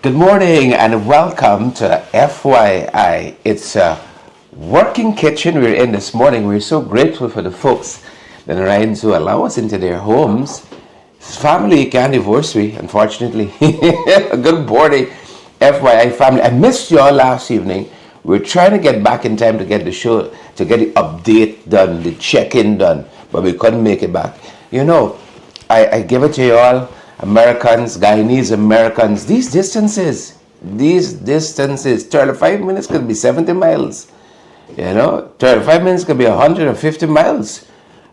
Good morning and welcome to FYI. It's a working kitchen we're in this morning. We're so grateful for the folks that are to allow us into their homes. It's family anniversary, unfortunately. Good morning, FYI family. I missed y'all last evening. We're trying to get back in time to get the show, to get the update done, the check-in done, but we couldn't make it back. You know, I give it to y'all. Americans, Guyanese Americans, these distances, 35 minutes could be 70 miles, 35 minutes could be 150 miles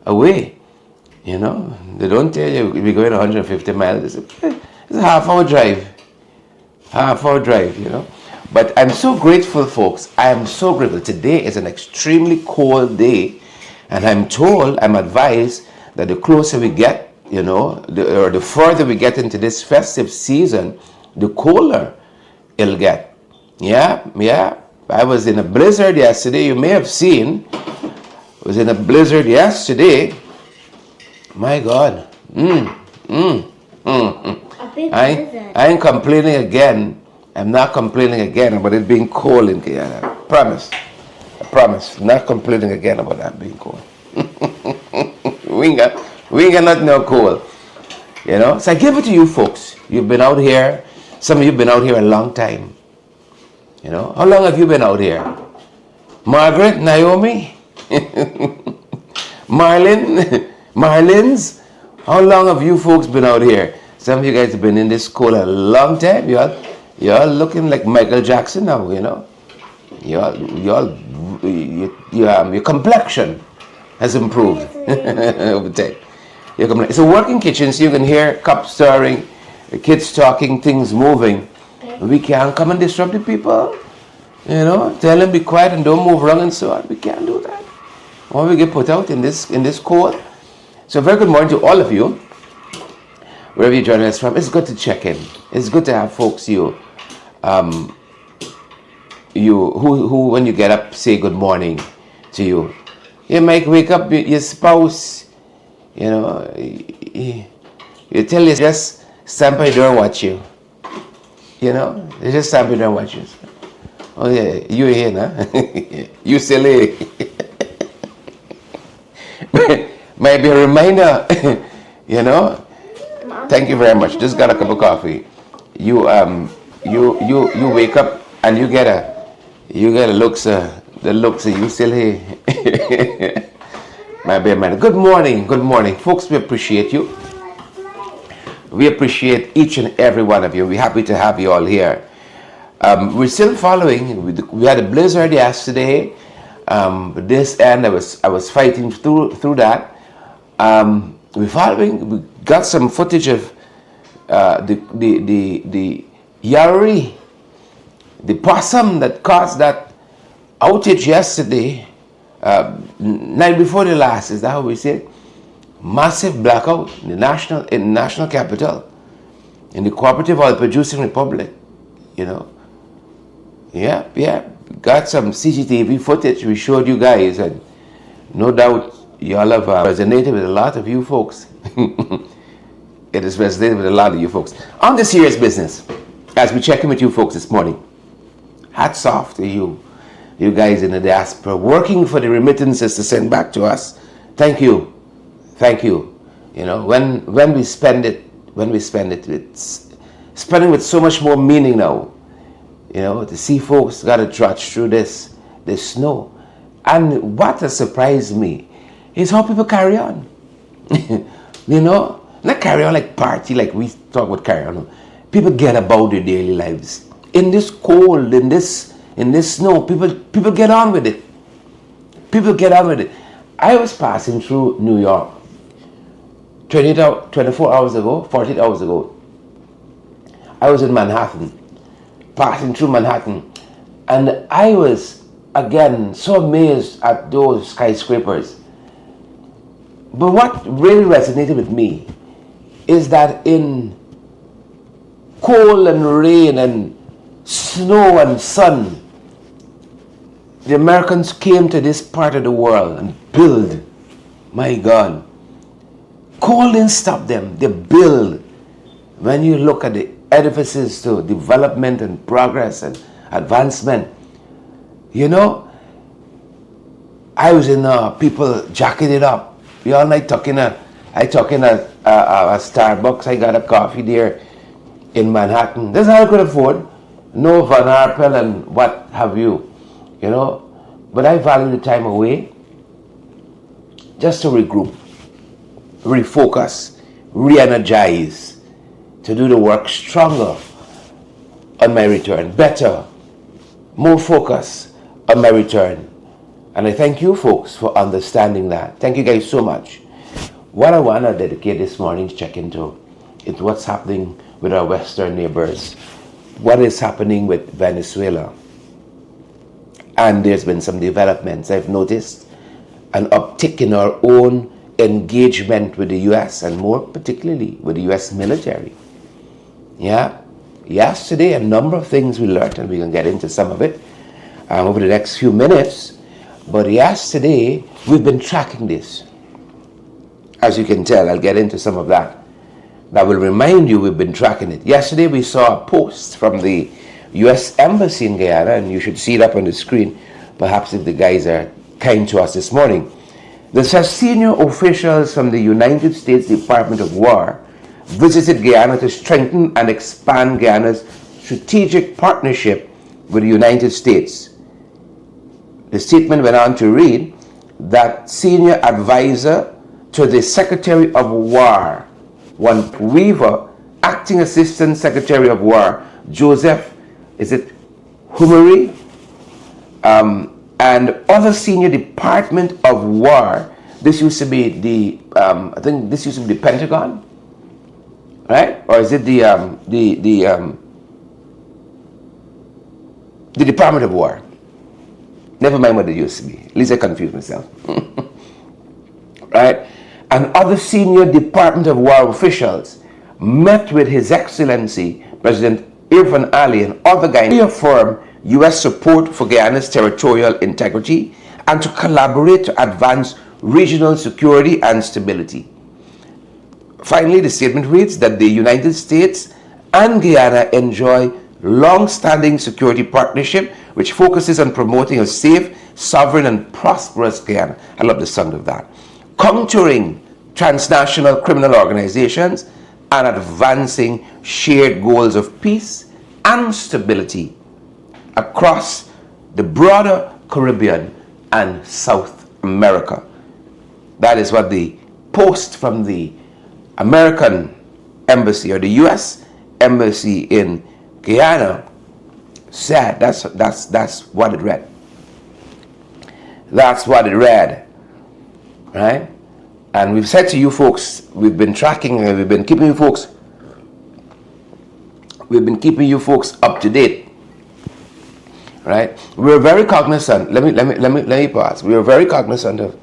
away, they don't tell you we're going 150 miles, it's a half-hour drive, But I'm so grateful, folks, I am so grateful. Today is an extremely cold day, and I'm advised that the closer we get, the further we get into this festive season, the colder it'll get. Yeah. I was in a blizzard yesterday. You may have seen. I was in a blizzard yesterday. My God. A big blizzard. I ain't complaining again. I'm not complaining again about it being cold in Guyana. I promise. Not complaining again about that being cold. We ain't got nothing no cold. So I give it to you folks. You've been out here. Some of you have been out here a long time. How long have you been out here? Margaret, Naomi, Marlins, how long have you folks been out here? Some of you guys have been in this cold a long time. You're looking like Michael Jackson now, your complexion has improved over time. It's a working kitchen, so you can hear cups stirring, the kids talking, things moving. We can't come and disrupt the people. Tell them be quiet and don't move around and so on. We can't do that. Or we get put out in this cold. So very good morning to all of you, wherever you're joining us from. It's good to check in. It's good to have folks who when you get up say good morning to you. You might wake up your spouse. You tell you just stand by the door and watch you. They just stand by the door and watch you. Oh yeah, you here now? You still here? Might be a reminder. Thank you very much. Just got a cup of coffee. You wake up and you get a looks. The looks of you still here. My dear man. Good morning. Folks, we appreciate you. We appreciate each and every one of you. We're happy to have you all here. We're still following. We had a blizzard yesterday. This end, I was fighting through that. We're following. We got some footage of the Yarri, the possum that caused that outage yesterday. Night before the last, is that how we say it? Massive blackout in the national capital, in the cooperative oil producing republic. Got some CCTV footage we showed you guys, and no doubt y'all have resonated with a lot of you folks. It has resonated with a lot of you folks. On the serious business, as we check in with you folks this morning, hats off to you guys in the diaspora, working for the remittances to send back to us. Thank you. When we spend it, it's spending with so much more meaning now. To see folks got to trudge through this snow. And what has surprised me is how people carry on. Not carry on like party, like we talk about carry on. People get about their daily lives. In this cold, in this snow, people get on with it. I was passing through New York 24 hours ago, 48 hours ago. I was in Manhattan, passing through Manhattan, and I was, again, so amazed at those skyscrapers. But what really resonated with me is that in cold and rain and snow and sun, the Americans came to this part of the world and build. My God. Cold didn't stop them. They build. When you look at the edifices to development and progress and advancement. You know, I was in people jacking it up. We all night I talk in a Starbucks. I got a coffee there in Manhattan. This is how I could afford. No Van Arpel and what have you, you know. But I value the time away just to regroup, refocus, re-energize, to do the work stronger on my return, better, more focus on my return. And I thank you folks for understanding that. Thank you guys so much. What I want to dedicate this morning's check-in to is what's happening with our Western neighbors. What is happening with Venezuela? And there's been some developments. I've noticed an uptick in our own engagement with the U.S. and more particularly with the U.S. military. Yeah. Yesterday, a number of things we learned, and we can get into some of it over the next few minutes. But yesterday, we've been tracking this. As you can tell, I'll get into some of that. That will remind you we've been tracking it. Yesterday, we saw a post from the U.S. Embassy in Guyana, and you should see it up on the screen, perhaps if the guys are kind to us this morning. That says senior officials from the United States Department of War visited Guyana to strengthen and expand Guyana's strategic partnership with the United States. The statement went on to read that senior advisor to the Secretary of War, Juan Weaver, Acting Assistant Secretary of War, Joseph, Hummery, and other senior Department of War. This used to be the, I think this used to be the Pentagon, right? Or is it the Department of War? Never mind what it used to be. At least I confused myself. Right? And other senior Department of War officials met with His Excellency President Irfan Ali and other Guyanese to reaffirm U.S. support for Guyana's territorial integrity and to collaborate to advance regional security and stability. Finally, the statement reads that the United States and Guyana enjoy long-standing security partnership which focuses on promoting a safe, sovereign, and prosperous Guyana. I love the sound of that. Countering transnational criminal organizations and advancing shared goals of peace and stability across the broader Caribbean and South America. That is what the post from the American Embassy or the U.S. Embassy in Guyana said. That's what it read. That's what it read. Right? And we've said to you folks, we've been tracking and we've been keeping you folks up to date. Right? We're very cognizant. Let me pause. We were very cognizant of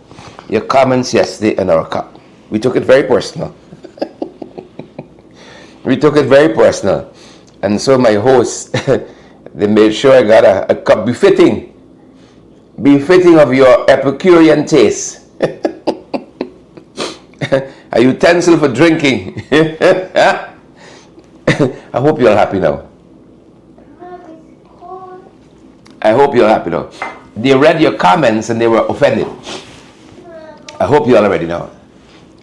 your comments yesterday in our cup. We took it very personal. We took it very personal. And so my hosts, they made sure I got a cup befitting of your Epicurean taste. A utensil for drinking. I hope you're happy now. I hope you're happy now. They read your comments and they were offended. I hope you already know.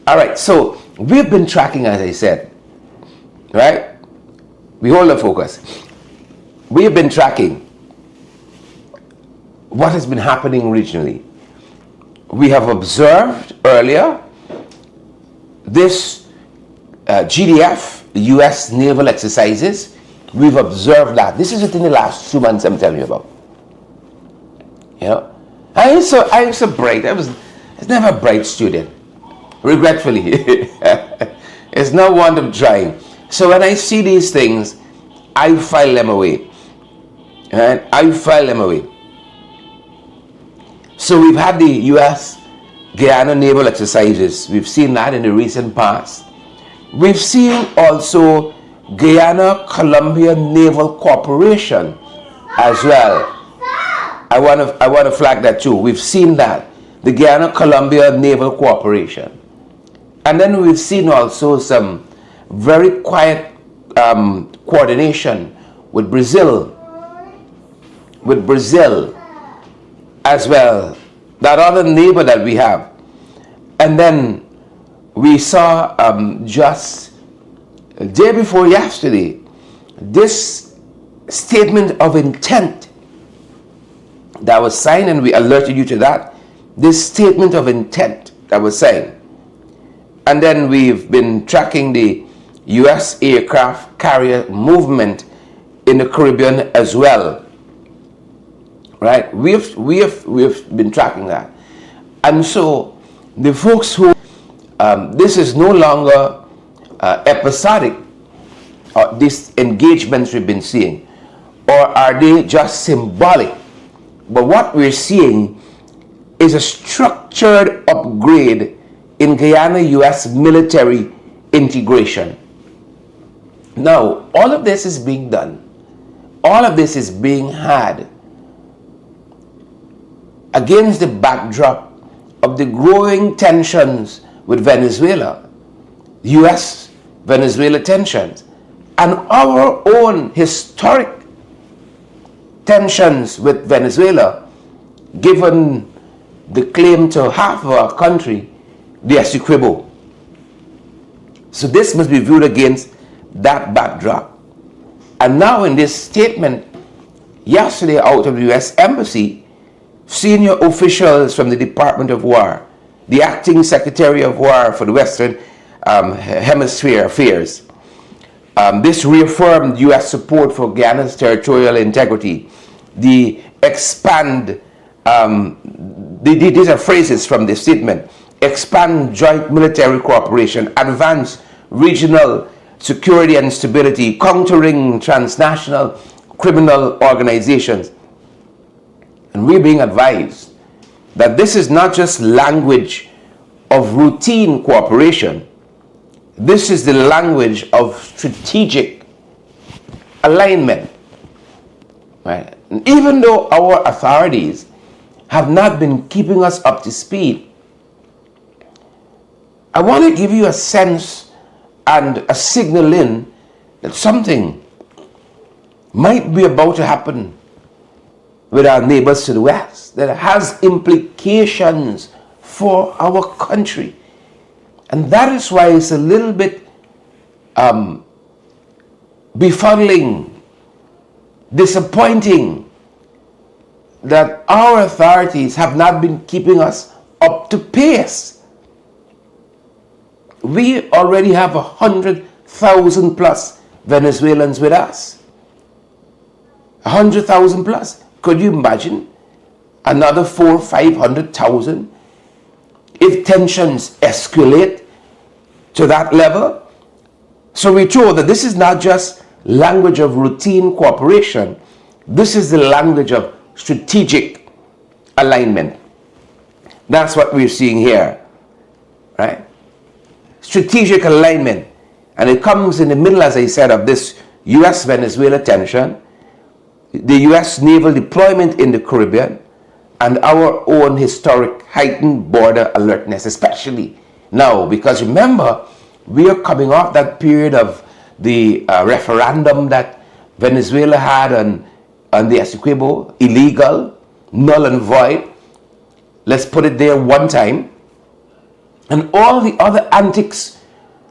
All right, so we've been tracking, as I said, right? We hold the focus. We've been tracking what has been happening regionally. We have observed earlier this GDF, U.S. naval exercises. We've observed that. This is within the last 2 months I'm telling you about. You know, I was so bright. I was never a bright student. Regretfully, it's not one of trying. So when I see these things, I file them away. Right? I file them away. So we've had the U.S. Guyana naval exercises. We've seen that in the recent past. We've seen also Guyana-Colombia Naval Cooperation as well. I want to flag that too. We've seen that. The Guyana-Colombia Naval Cooperation. And then we've seen also some very quiet coordination with Brazil as well, that other neighbor that we have. And then we saw just the day before yesterday, this statement of intent that was signed, and we alerted you to that. This statement of intent that was signed. And then we've been tracking the US aircraft carrier movement in the Caribbean as well. Right? We've been tracking that. And so the folks who, this is no longer episodic, these engagements we've been seeing, or are they just symbolic? But what we're seeing is a structured upgrade in Guyana-US military integration. Now, all of this is being done. All of this is being had against the backdrop of the growing tensions with Venezuela, US-Venezuela tensions, and our own historic tensions with Venezuela, given the claim to half of our country, the Essequibo. So this must be viewed against that backdrop. And now in this statement, yesterday out of the US Embassy, senior officials from the Department of War, the acting Secretary of War for the Western Hemisphere Affairs, this reaffirmed U.S. support for Guyana's territorial integrity. The expand, these are phrases from the statement: expand joint military cooperation, advance regional security and stability, countering transnational criminal organizations. And we're being advised that this is not just language of routine cooperation. This is the language of strategic alignment. Right? And even though our authorities have not been keeping us up to speed, I want to give you a sense and a signal in that something might be about to happen with our neighbors to the west that has implications for our country. And that is why it's a little bit befuddling, disappointing that our authorities have not been keeping us up to pace. We already have 100,000 plus Venezuelans with us. 100,000 plus. Could you imagine another 400,000 or 500,000 if tensions escalate to that level? So we're told that this is not just language of routine cooperation. This is the language of strategic alignment. That's what we're seeing here, right? Strategic alignment. And it comes in the middle, as I said, of this US-Venezuela tension, the US naval deployment in the Caribbean, and our own historic heightened border alertness, especially now, because remember, we are coming off that period of the referendum that Venezuela had on the Essequibo, illegal, null and void. Let's put it there one time. And all the other antics,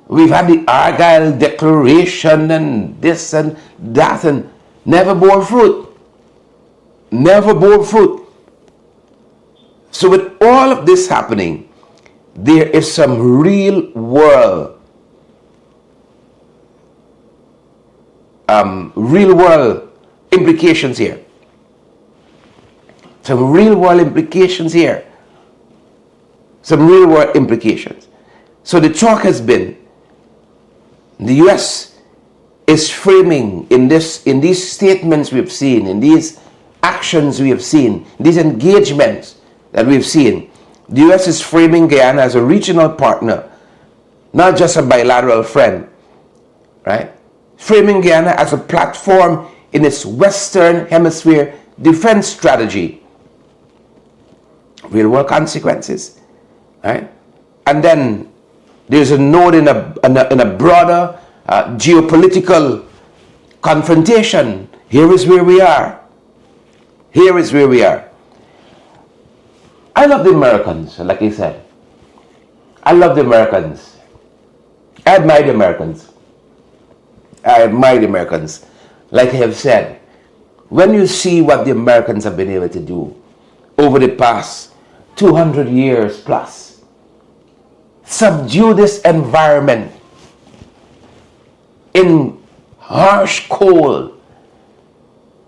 we've had the Argyle Declaration and this and that, and never bore fruit. Never bore fruit. So with all of this happening, there is some real world implications here. Some real world implications here. Some real world implications. So the talk has been, the US is framing in these statements we've seen, in these actions we have seen, these engagements that we've seen, the US is framing Guyana as a regional partner, not just a bilateral friend, right? Framing Guyana as a platform in its Western Hemisphere defense strategy. Real world consequences, right? And then there's a note in a broader geopolitical confrontation. Here is where we are. Here is where we are. I love the Americans, like I said. I love the Americans. I admire the Americans. I admire the Americans. Like I have said, when you see what the Americans have been able to do over the past 200 years plus, subdue this environment in harsh cold.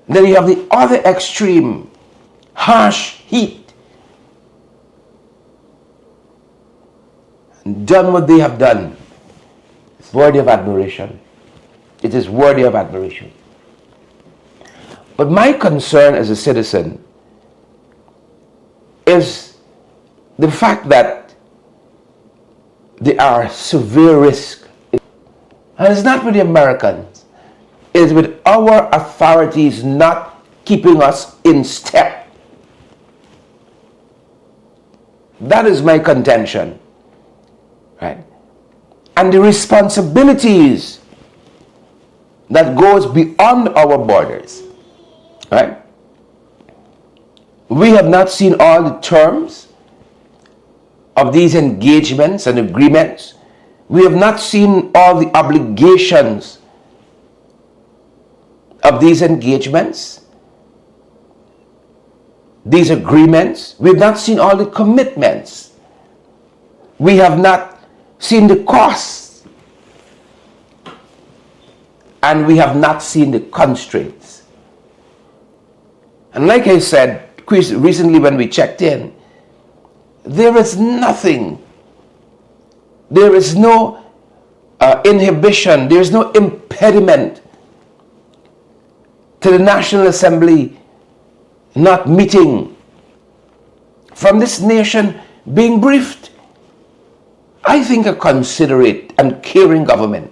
Then you have the other extreme, harsh heat. And done what they have done. It's worthy of admiration. It is worthy of admiration. But my concern as a citizen is the fact that there are severe risks. And it's not with the Americans. It is with our authorities not keeping us in step. That is my contention. Right? And the responsibilities that goes beyond our borders. Right? We have not seen all the terms of these engagements and agreements. We have not seen all the obligations of these engagements, these agreements. We have not seen all the commitments. We have not seen the costs. And we have not seen the constraints. And like I said recently when we checked in, there is nothing. There is no inhibition. There is no impediment to the National Assembly not meeting, from this nation being briefed. I think a considerate and caring government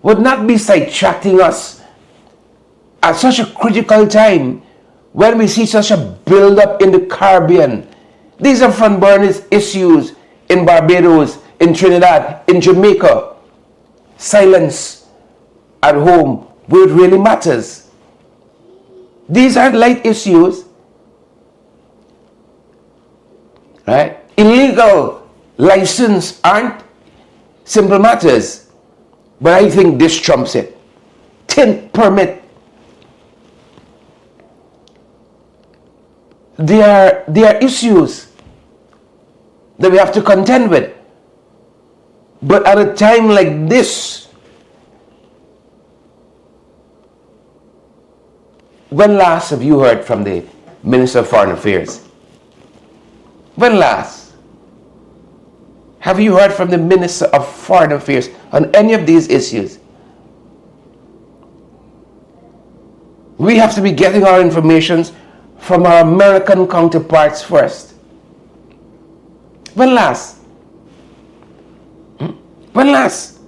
would not be sidetracking us at such a critical time when we see such a build-up in the Caribbean. These are front burner issues in Barbados, in Trinidad, in Jamaica. Silence at home where it really matters. These aren't light issues. Right? Illegal license aren't simple matters. But I think this trumps it. Tint permit. There are issues that we have to contend with. But at a time like this, when last have you heard from the Minister of Foreign Affairs? When last have you heard from the Minister of Foreign Affairs on any of these issues? We have to be getting our information from our American counterparts first. When last? When last?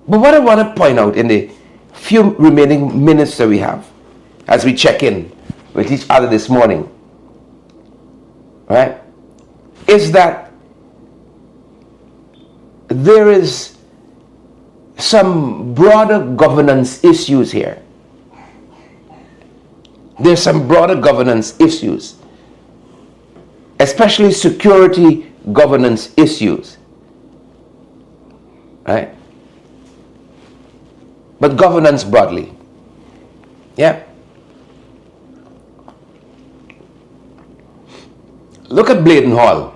But what I want to point out in the few remaining minutes that we have as we check in with each other this morning, right, is that there is some broader governance issues here. There's some broader governance issues, especially security governance issues, right? But governance broadly. Yeah. Look at Bladen Hall.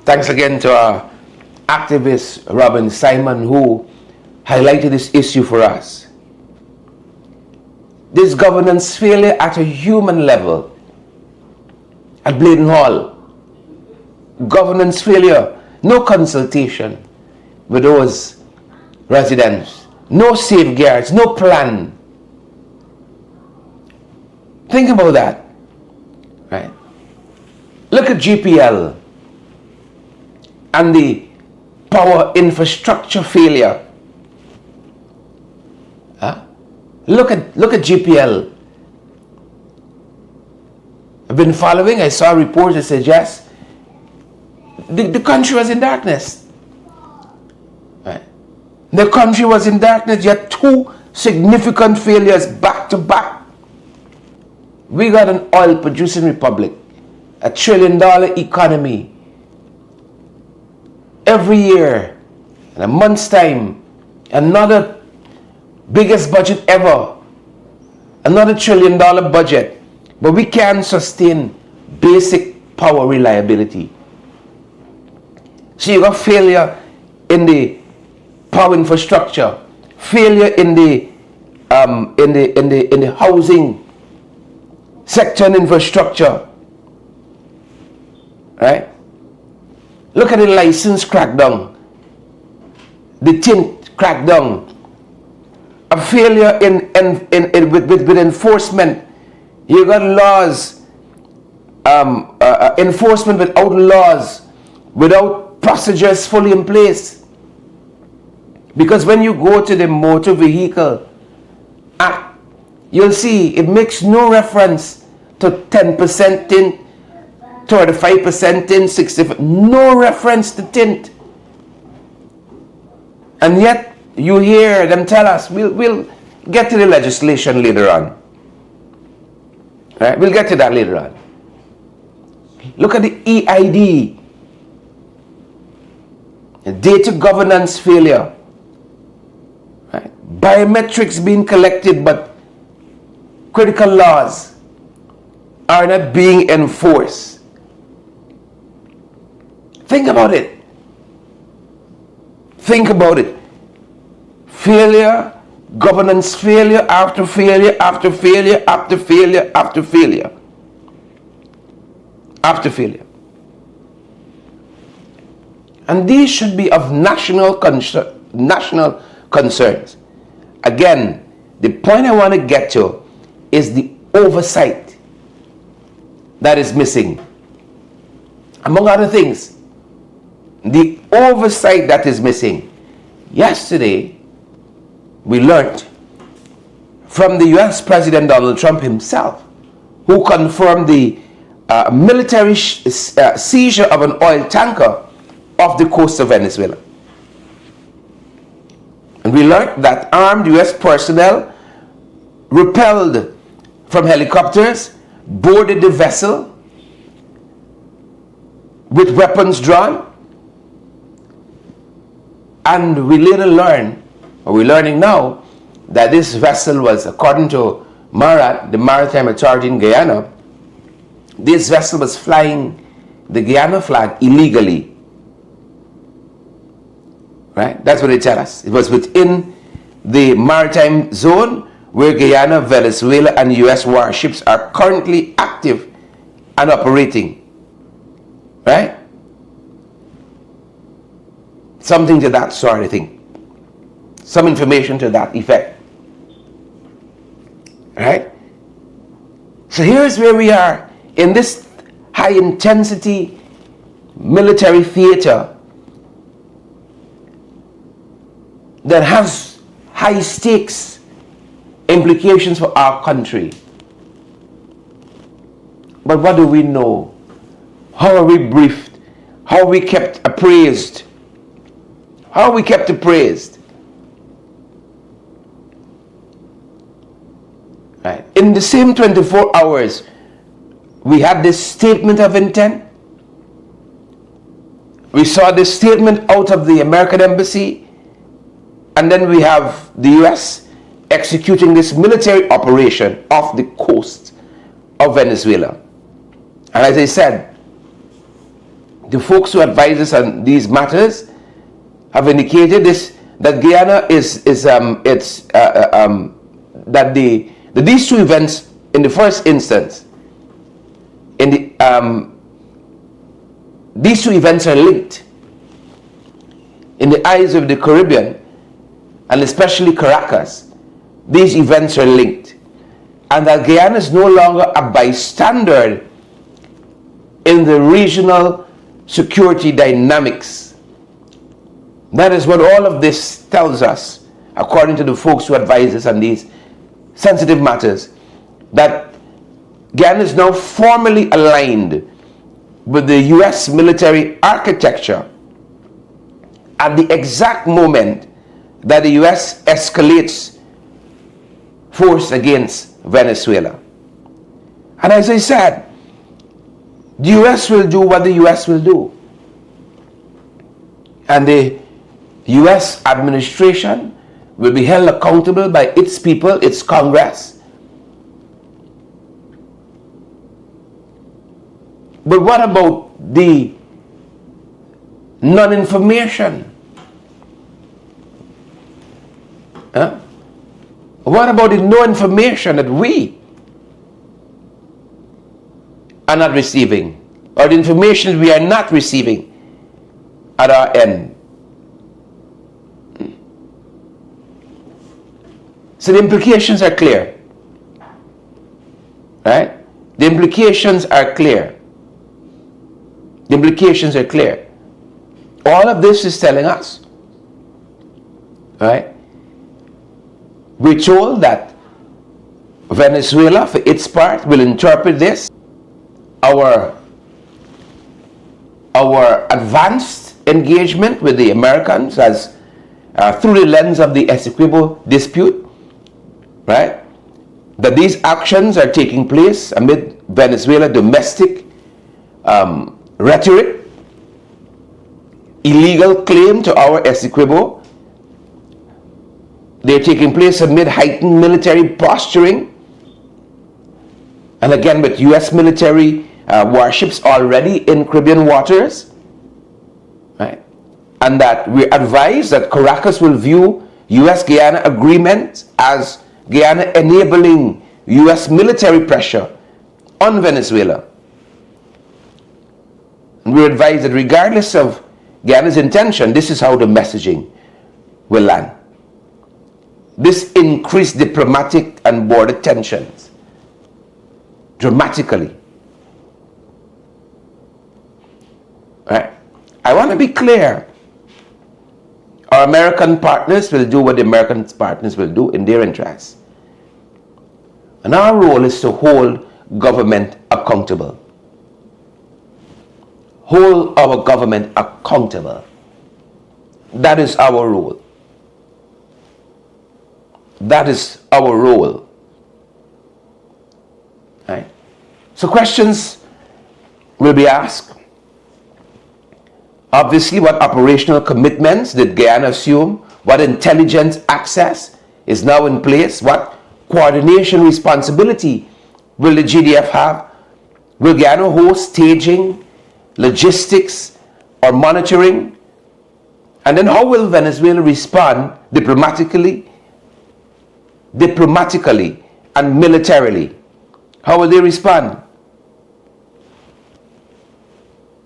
Thanks again to our activist Robin Simon, who highlighted this issue for us. This governance failure at a human level at Bladen Hall. Governance failure, no consultation with those residents, no safeguards, no plan. Think about that, right? Look at GPL and the power infrastructure failure. Look at GPL. I've been following. I saw reports that suggest the country was in darkness. Right. The country was in darkness, yet two significant failures back to back. We got an oil producing republic, $1 trillion economy. Every year, in a month's time, another biggest budget ever, another $1 trillion budget, but we can't sustain basic power reliability. So you got failure in the power infrastructure, failure in the housing sector and infrastructure, right? Look at the license crackdown, the tint crackdown, a failure with enforcement. You got laws, enforcement without laws, without procedures fully in place. Because when you go to the Motor Vehicle Act, you'll see it makes no reference to 10% tint, 35% tint, 60%, no reference to tint. And yet you hear them tell us, we'll get to the legislation later on. Right? We'll get to that later on. Look at the EID, data governance failure. Right? Biometrics being collected, but critical laws are not being enforced. Think about it. Think about it. Failure, governance failure after failure after failure after failure after failure after failure. And these should be of national concerns. Again, the point I want to get to is the oversight that is missing. Among other things, the oversight that is missing. Yesterday, we learned from the US President Donald Trump himself, who confirmed the military seizure of an oil tanker off the coast of Venezuela. And we learned that armed US personnel repelled from helicopters, boarded the vessel with weapons drawn, and we later learned, or we're learning now, that this vessel was, according to MARAT, the Maritime Authority in Guyana, this vessel was flying the Guyana flag illegally. Right? That's what they tell us. It was within the maritime zone where Guyana, Venezuela, and US warships are currently active and operating. Right? Something to that sort, I think. Some information to that effect. Right? So here's where we are in this high intensity military theater that has high stakes implications for our country. But what do we know? How are we briefed? How are we kept appraised? How are we kept appraised? Right. In the same 24 hours, we had this statement of intent. We saw this statement out of the American embassy, and then we have the US executing this military operation off the coast of Venezuela. And as I said, the folks who advise us on these matters have indicated this, that Guyana that these two events in the first instance, these two events are linked in the eyes of the Caribbean, and especially Caracas. These events are linked, and that Guyana is no longer a bystander in the regional security dynamics. That is what all of this tells us, according to the folks who advise us on these sensitive matters, that Guyana is now formally aligned with the US military architecture at the exact moment that the US escalates force against Venezuela. And as I said, the US will do what the US will do. And the US administration will be held accountable by its people, its Congress. But what about the non-information? Huh? What about the no information that we are not receiving, or the information we are not receiving at our end? So the implications are clear, right? The implications are clear. The implications are clear. All of this is telling us, right? We're told that Venezuela, for its part, will interpret this, our advanced engagement with the Americans, as through the lens of the Essequibo dispute, right? That these actions are taking place amid Venezuela domestic rhetoric, illegal claim to our Essequibo. They're taking place amid heightened military posturing, and again with US military warships already in Caribbean waters, right? And that we're advised that Caracas will view US-Guyana agreement as Guyana enabling US military pressure on Venezuela. And we're advised that regardless of Guyana's intention, this is how the messaging will land. This increased diplomatic and border tensions dramatically. Right? I want to be clear. Our American partners will do what the American partners will do in their interests. And our role is to hold government accountable. Hold our government accountable. That is our role. That is our role. Right? So questions will be asked. Obviously, what operational commitments did Guyana assume? What intelligence access is now in place? What coordination responsibility will the GDF have? Will Guyana host staging, logistics, or monitoring? And then how will Venezuela respond diplomatically and militarily? How will they respond?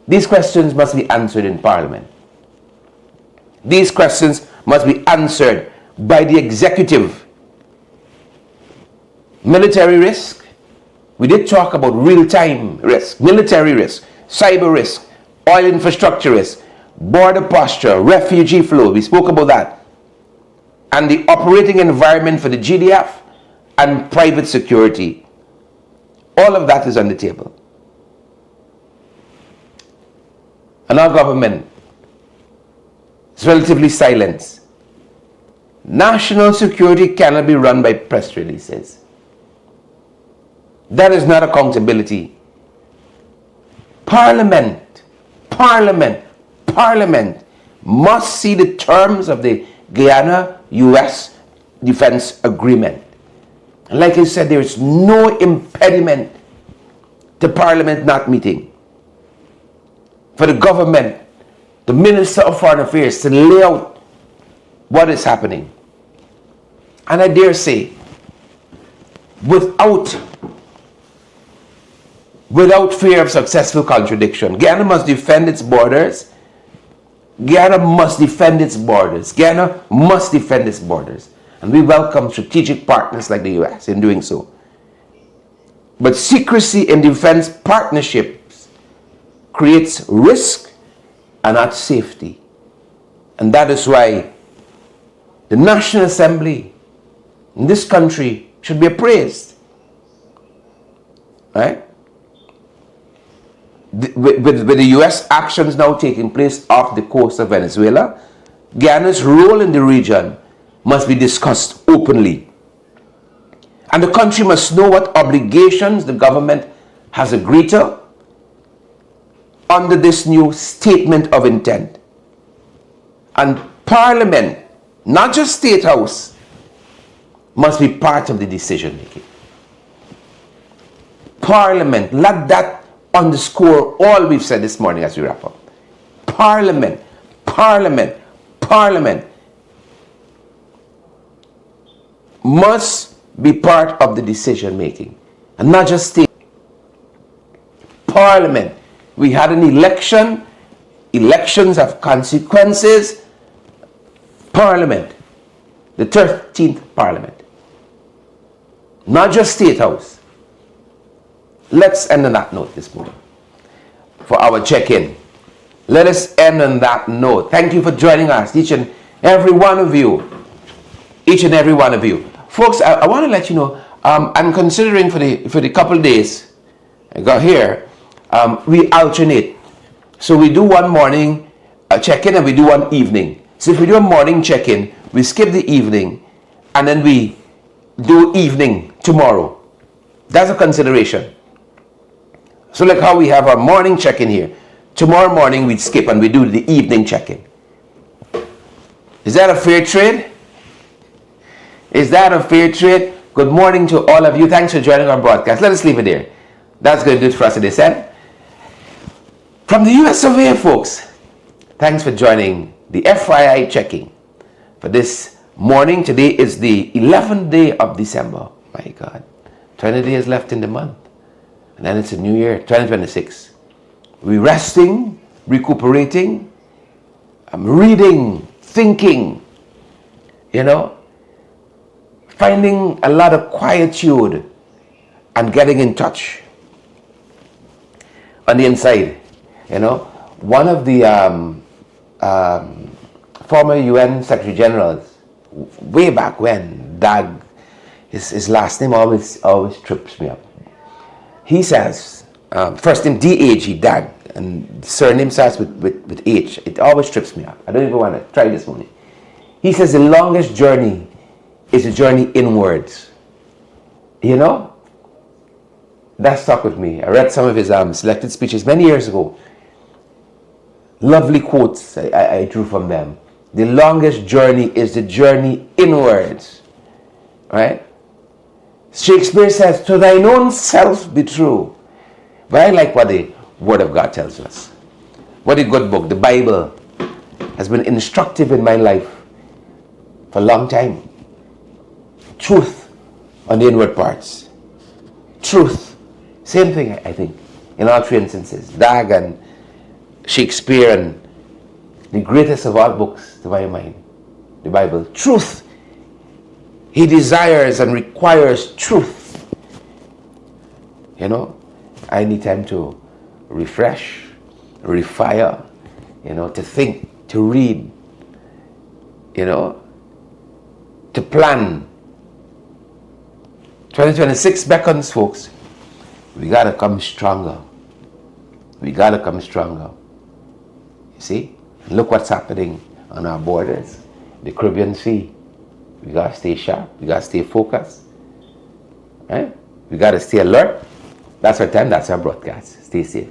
These questions must be answered in Parliament. These questions must be answered by the executive. Military risk. We did talk about real-time risk, military risk, cyber risk, oil infrastructure risk, border posture, refugee flow. We spoke about that. And the operating environment for the GDF and private security. All of that is on the table. And our government is relatively silent. National security cannot be run by press releases. That is not accountability. Parliament must see the terms of the Guyana-US Defense Agreement. And like I said, there is no impediment to Parliament not meeting. For the government, the Minister of Foreign Affairs, to lay out what is happening. And I dare say, without fear of successful contradiction, Guyana must defend its borders. Guyana must defend its borders. Guyana must defend its borders. And we welcome strategic partners like the US in doing so. But secrecy in defense partnerships creates risk and not safety. And that is why the National Assembly in this country should be appraised. Right? With the US actions now taking place off the coast of Venezuela, Guyana's role in the region must be discussed openly. And the country must know what obligations the government has agreed to under this new statement of intent. And Parliament, not just State House, must be part of the decision making. Parliament, let that underscore all we've said this morning as we wrap up. Parliament, Parliament, Parliament must be part of the decision making, and not just state. Parliament. We had an election. Elections have consequences. Parliament. The 13th Parliament. Not just State House. Let's end on that note this morning for our check-in. Let us end on that note. Thank you for joining us, each and every one of you. Each and every one of you. Folks, I want to let you know, I'm considering for the couple days I got here, we alternate. So we do one morning check-in and we do one evening. So if we do a morning check-in, we skip the evening and then we do evening tomorrow. That's a consideration. So like how we have our morning check-in here. Tomorrow morning we skip and we do the evening check-in. Is that a fair trade? Is that a fair trade? Good morning to all of you. Thanks for joining our broadcast. Let us leave it there. That's going to do it for us today, said. From the US of A, folks, thanks for joining the FYI Check-In for this morning. Today is the 11th day of December. My God, 20 days left in the month. And then it's a new year, 2026. We're resting, recuperating, reading, thinking, finding a lot of quietude and getting in touch on the inside. One of the former UN Secretary Generals, way back when, Dag, his last name always trips me up. He says, first name D-A-G, Dag, and surname starts with H. It always trips me up. I don't even want to try this morning. He says the longest journey is a journey inwards. That stuck with me. I read some of his selected speeches many years ago. Lovely quotes I drew from them. The longest journey is the journey inwards. Right? Shakespeare says, to thine own self be true. But I like what the Word of God tells us. What a good book. The Bible has been instructive in my life for a long time. Truth on the inward parts. Truth. Same thing, I think, in all three instances. Dag and Shakespeare and the greatest of all books, to my mind, the Bible. Truth. He desires and requires truth. I need time to refresh, refire, to think, to read, to plan. 2026 beckons, folks. We gotta come stronger. We gotta come stronger. You see? Look what's happening on our borders. The Caribbean Sea. We gotta stay sharp. We gotta stay focused. Right? We gotta stay alert. That's our time. That's our broadcast. Stay safe.